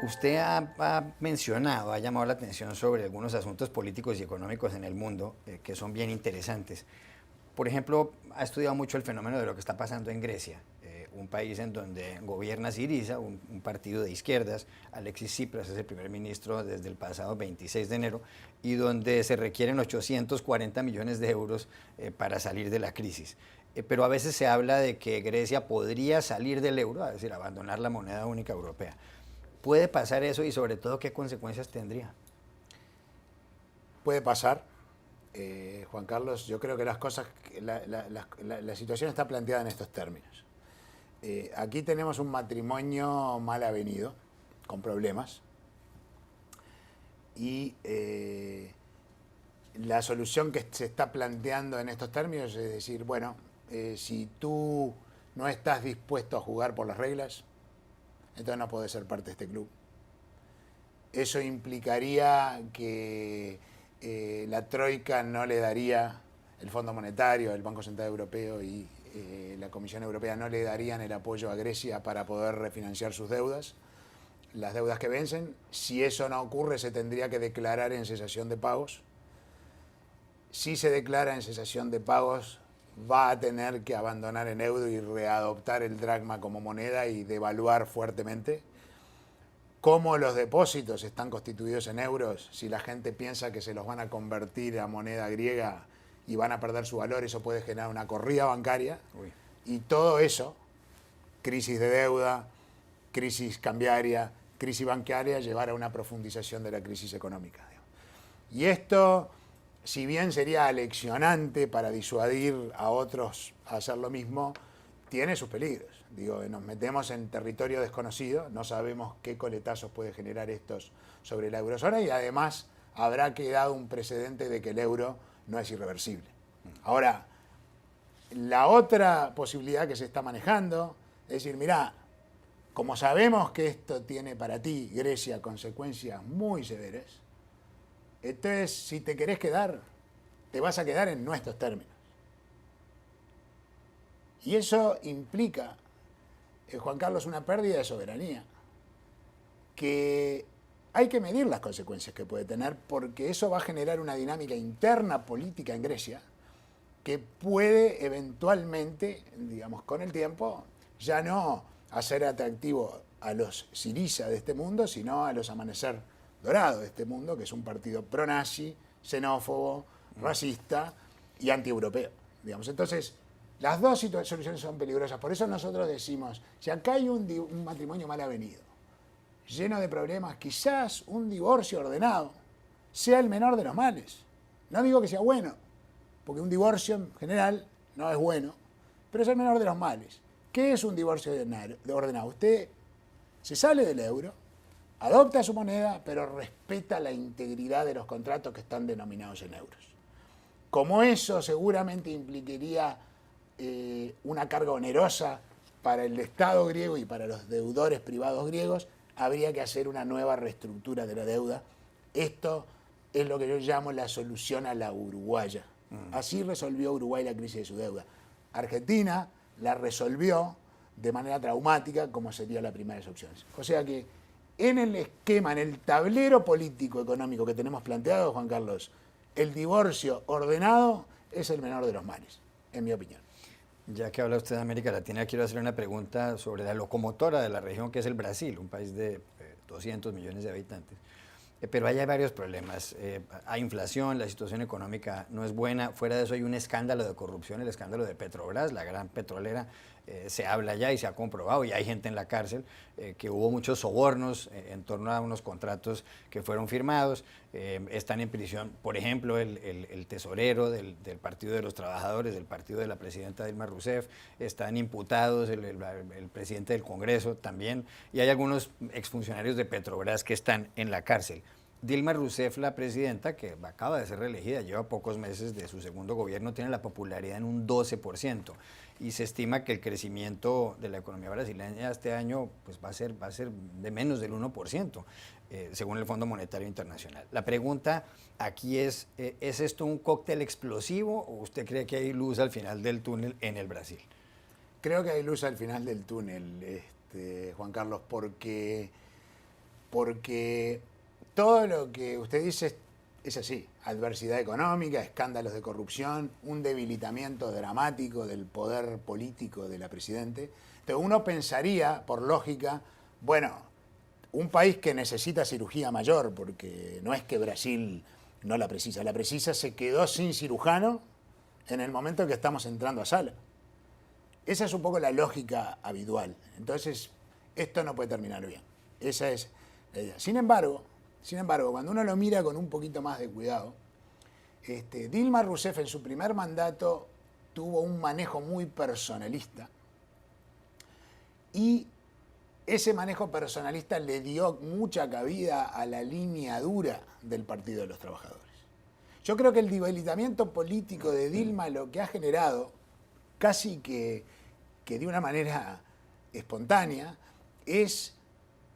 Usted ha mencionado, ha llamado la atención sobre algunos asuntos políticos y económicos en el mundo que son bien interesantes. Por ejemplo, ha estudiado mucho el fenómeno de lo que está pasando en Grecia, un país en donde gobierna Syriza, un partido de izquierdas. Alexis Tsipras es el primer ministro desde el pasado 26 de enero, y donde se requieren 840 millones de euros para salir de la crisis. Pero a veces se habla de que Grecia podría salir del euro, es decir, abandonar la moneda única europea. ¿Puede pasar eso y sobre todo qué consecuencias tendría? Puede pasar, Juan Carlos. Yo creo que las cosas, la situación está planteada en estos términos. Aquí tenemos un matrimonio mal avenido, con problemas, y la solución que se está planteando en estos términos es decir, bueno, si tú no estás dispuesto a jugar por las reglas, entonces no podés ser parte de este club. Eso implicaría que la Troika no le daría, el Fondo Monetario, el Banco Central Europeo y la Comisión Europea no le darían el apoyo a Grecia para poder refinanciar sus deudas, las deudas que vencen. Si eso no ocurre, se tendría que declarar en cesación de pagos. Si se declara en cesación de pagos, va a tener que abandonar el euro y readoptar el dracma como moneda y devaluar fuertemente. Como los depósitos están constituidos en euros, si la gente piensa que se los van a convertir a moneda griega y van a perder su valor, eso puede generar una corrida bancaria. Uy. Y todo eso, crisis de deuda, crisis cambiaria, crisis bancaria, llevar a una profundización de la crisis económica. Y esto, si bien sería aleccionante para disuadir a otros a hacer lo mismo, tiene sus peligros. Digo, nos metemos en territorio desconocido, no sabemos qué coletazos puede generar estos sobre la eurozona, y además habrá quedado un precedente de que el euro no es irreversible. Ahora, la otra posibilidad que se está manejando es decir, mirá, como sabemos que esto tiene para ti, Grecia, consecuencias muy severas, entonces si te querés quedar, te vas a quedar en nuestros términos. Y eso implica, Juan Carlos, una pérdida de soberanía, que hay que medir las consecuencias que puede tener, porque eso va a generar una dinámica interna política en Grecia que puede eventualmente, digamos, con el tiempo, ya no hacer atractivo a los Syriza de este mundo, sino a los Amanecer Dorado de este mundo, que es un partido pro-nazi, xenófobo, racista y anti-europeo. Digamos. Entonces, las dos soluciones son peligrosas. Por eso nosotros decimos, si acá hay un matrimonio mal avenido, lleno de problemas, quizás un divorcio ordenado sea el menor de los males. No digo que sea bueno, porque un divorcio en general no es bueno, pero es el menor de los males. ¿Qué es un divorcio ordenado? Usted se sale del euro, adopta su moneda, pero respeta la integridad de los contratos que están denominados en euros. Como eso seguramente implicaría una carga onerosa para el Estado griego y para los deudores privados griegos, habría que hacer una nueva reestructura de la deuda. Esto es lo que yo llamo la solución a la uruguaya. Así resolvió Uruguay la crisis de su deuda. Argentina la resolvió de manera traumática, como sería la primera de sus opciones. O sea que en el esquema, en el tablero político económico que tenemos planteado, Juan Carlos, el divorcio ordenado es el menor de los males, en mi opinión. Ya que habla usted de América Latina, quiero hacerle una pregunta sobre la locomotora de la región, que es el Brasil, un país de 200 millones de habitantes. Pero ahí hay varios problemas. Hay inflación, la situación económica no es buena. Fuera de eso hay un escándalo de corrupción, el escándalo de Petrobras, la gran petrolera. Se habla ya y se ha comprobado, y hay gente en la cárcel, que hubo muchos sobornos en torno a unos contratos que fueron firmados. Están en prisión, por ejemplo, el tesorero del Partido de los Trabajadores, del partido de la presidenta Dilma Rousseff. Están imputados el presidente del Congreso también, y hay algunos exfuncionarios de Petrobras que están en la cárcel. Dilma Rousseff, la presidenta, que acaba de ser reelegida, lleva pocos meses de su segundo gobierno, tiene la popularidad en un 12%, y se estima que el crecimiento de la economía brasileña este año pues, va a ser de menos del 1%, según el Fondo Monetario Internacional. La pregunta aquí ¿es esto un cóctel explosivo o usted cree que hay luz al final del túnel en el Brasil? Creo que hay luz al final del túnel. Juan Carlos, porque todo lo que usted dice es así. Adversidad económica, escándalos de corrupción, un debilitamiento dramático del poder político de la Presidente. Entonces uno pensaría, por lógica, bueno, un país que necesita cirugía mayor, porque no es que Brasil no la precisa se quedó sin cirujano en el momento en que estamos entrando a sala. Esa es un poco la lógica habitual. Entonces, esto no puede terminar bien. Esa es la idea. Sin embargo, cuando uno lo mira con un poquito más de cuidado, Dilma Rousseff en su primer mandato tuvo un manejo muy personalista y ese manejo personalista le dio mucha cabida a la línea dura del Partido de los Trabajadores. Yo creo que el debilitamiento político de Dilma lo que ha generado, casi que de una manera espontánea, es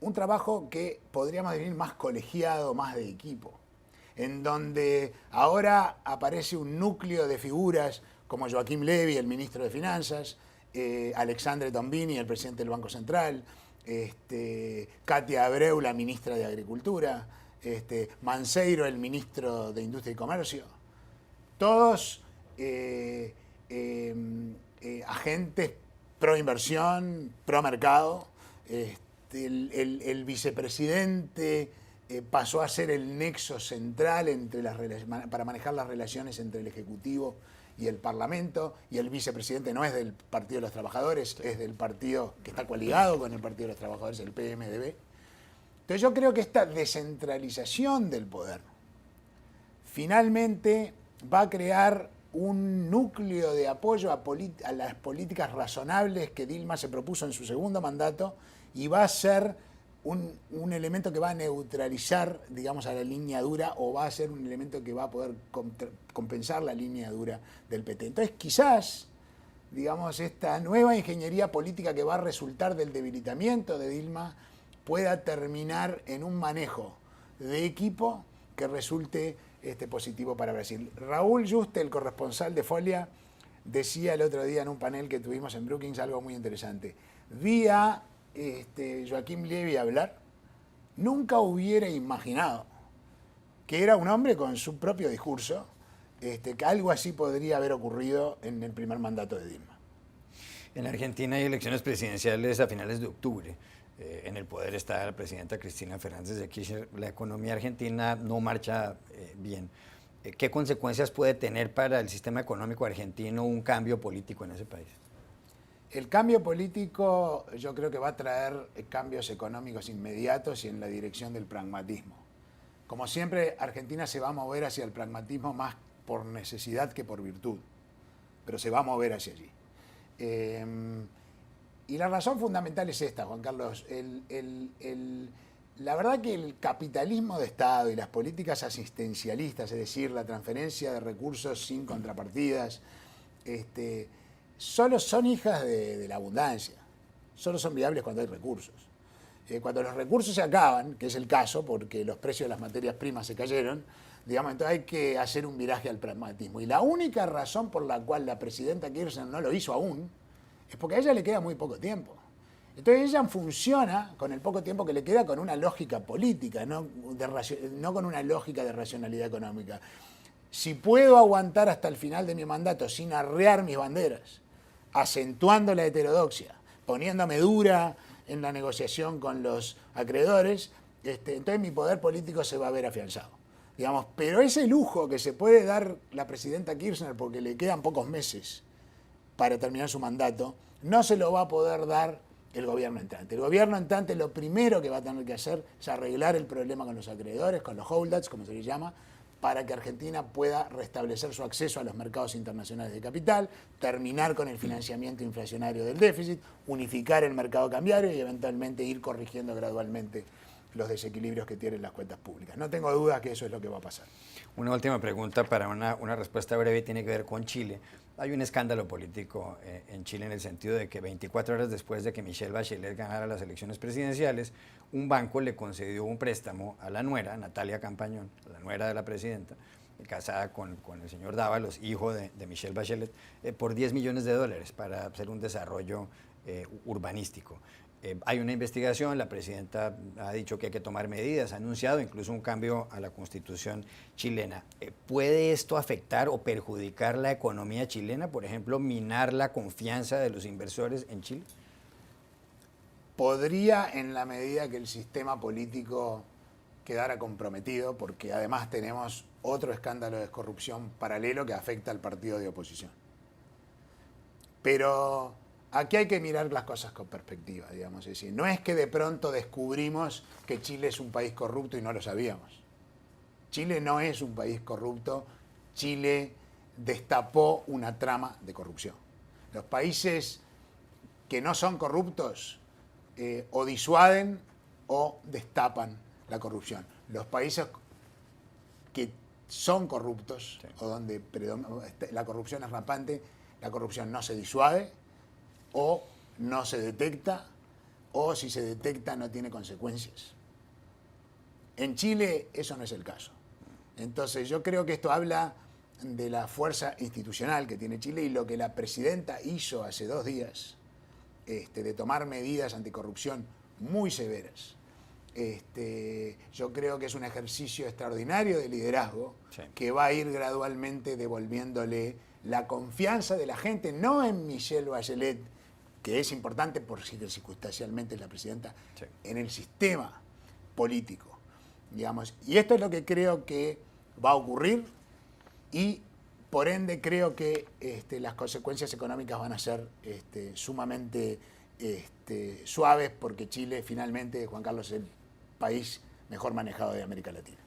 un trabajo que podríamos definir más colegiado, más de equipo, en donde ahora aparece un núcleo de figuras como Joaquim Levy, el ministro de Finanzas, Alexandre Tombini, el presidente del Banco Central, Katia Abreu, la ministra de Agricultura, Manseiro, el ministro de Industria y Comercio, todos agentes pro inversión, pro mercado. El vicepresidente pasó a ser el nexo central para manejar las relaciones entre el Ejecutivo y el Parlamento, y el vicepresidente no es del Partido de los Trabajadores, es del partido que está coaligado con el Partido de los Trabajadores, el PMDB. Entonces yo creo que esta descentralización del poder finalmente va a crear un núcleo de apoyo a las políticas razonables que Dilma se propuso en su segundo mandato y va a ser un elemento que va a neutralizar, digamos, a la línea dura, o va a ser un elemento que va a poder compensar la línea dura del PT. Entonces quizás, digamos, esta nueva ingeniería política que va a resultar del debilitamiento de Dilma pueda terminar en un manejo de equipo que resulte positivo para Brasil. Raúl Juste, el corresponsal de Folia, decía el otro día en un panel que tuvimos en Brookings algo muy interesante. Vi a Joaquim Levy hablar, nunca hubiera imaginado que era un hombre con su propio discurso, que algo así podría haber ocurrido en el primer mandato de Dilma. En Argentina hay elecciones presidenciales a finales de octubre. En el poder está la presidenta Cristina Fernández de Kirchner. La economía argentina no marcha bien. ¿Qué consecuencias puede tener para el sistema económico argentino un cambio político en ese país? El cambio político yo creo que va a traer cambios económicos inmediatos y en la dirección del pragmatismo. Como siempre, Argentina se va a mover hacia el pragmatismo más por necesidad que por virtud, pero se va a mover hacia allí. Y la razón fundamental es esta, Juan Carlos. La verdad que el capitalismo de Estado y las políticas asistencialistas, es decir, la transferencia de recursos sin contrapartidas, solo son hijas de la abundancia, solo son viables cuando hay recursos. Cuando los recursos se acaban, que es el caso porque los precios de las materias primas se cayeron, digamos, entonces hay que hacer un viraje al pragmatismo. Y la única razón por la cual la presidenta Kirchner no lo hizo aún es porque a ella le queda muy poco tiempo. Entonces ella funciona con el poco tiempo que le queda con una lógica política, no con una lógica de racionalidad económica. Si puedo aguantar hasta el final de mi mandato sin arrear mis banderas, acentuando la heterodoxia, poniéndome dura en la negociación con los acreedores, entonces mi poder político se va a ver afianzado. Digamos, pero ese lujo que se puede dar la presidenta Kirchner porque le quedan pocos meses para terminar su mandato, no se lo va a poder dar el gobierno entrante. El gobierno entrante lo primero que va a tener que hacer es arreglar el problema con los acreedores, con los holdouts, como se les llama, para que Argentina pueda restablecer su acceso a los mercados internacionales de capital, terminar con el financiamiento inflacionario del déficit, unificar el mercado cambiario y eventualmente ir corrigiendo gradualmente los desequilibrios que tienen las cuentas públicas. No tengo dudas que eso es lo que va a pasar. Una última pregunta para una respuesta breve, tiene que ver con Chile. Hay un escándalo político en Chile en el sentido de que 24 horas después de que Michelle Bachelet ganara las elecciones presidenciales, un banco le concedió un préstamo a la nuera, Natalia Campañón, la nuera de la presidenta, casada con el señor Dávalos, hijo de Michelle Bachelet, por $10 millones para hacer un desarrollo urbanístico. Hay una investigación, la presidenta ha dicho que hay que tomar medidas, ha anunciado incluso un cambio a la constitución chilena. ¿Puede esto afectar o perjudicar la economía chilena? Por ejemplo, minar la confianza de los inversores en Chile. Podría, en la medida que el sistema político quedara comprometido, porque además tenemos otro escándalo de corrupción paralelo que afecta al partido de oposición. Pero aquí hay que mirar las cosas con perspectiva, digamos. Es decir, no es que de pronto descubrimos que Chile es un país corrupto y no lo sabíamos. Chile no es un país corrupto. Chile destapó una trama de corrupción. Los países que no son corruptos o disuaden o destapan la corrupción. Los países que son corruptos, sí, o donde la corrupción es rampante, la corrupción no se disuade o no se detecta, o si se detecta no tiene consecuencias. En Chile eso no es el caso. Entonces yo creo que esto habla de la fuerza institucional que tiene Chile y lo que la presidenta hizo hace 2 días, de tomar medidas anticorrupción muy severas. Yo creo que es un ejercicio extraordinario de liderazgo, sí, que va a ir gradualmente devolviéndole la confianza de la gente, no en Michelle Bachelet, que es importante porque circunstancialmente es la presidenta, sí, en el sistema político, digamos. Y esto es lo que creo que va a ocurrir y por ende creo que las consecuencias económicas van a ser sumamente suaves porque Chile finalmente, Juan Carlos, es el país mejor manejado de América Latina.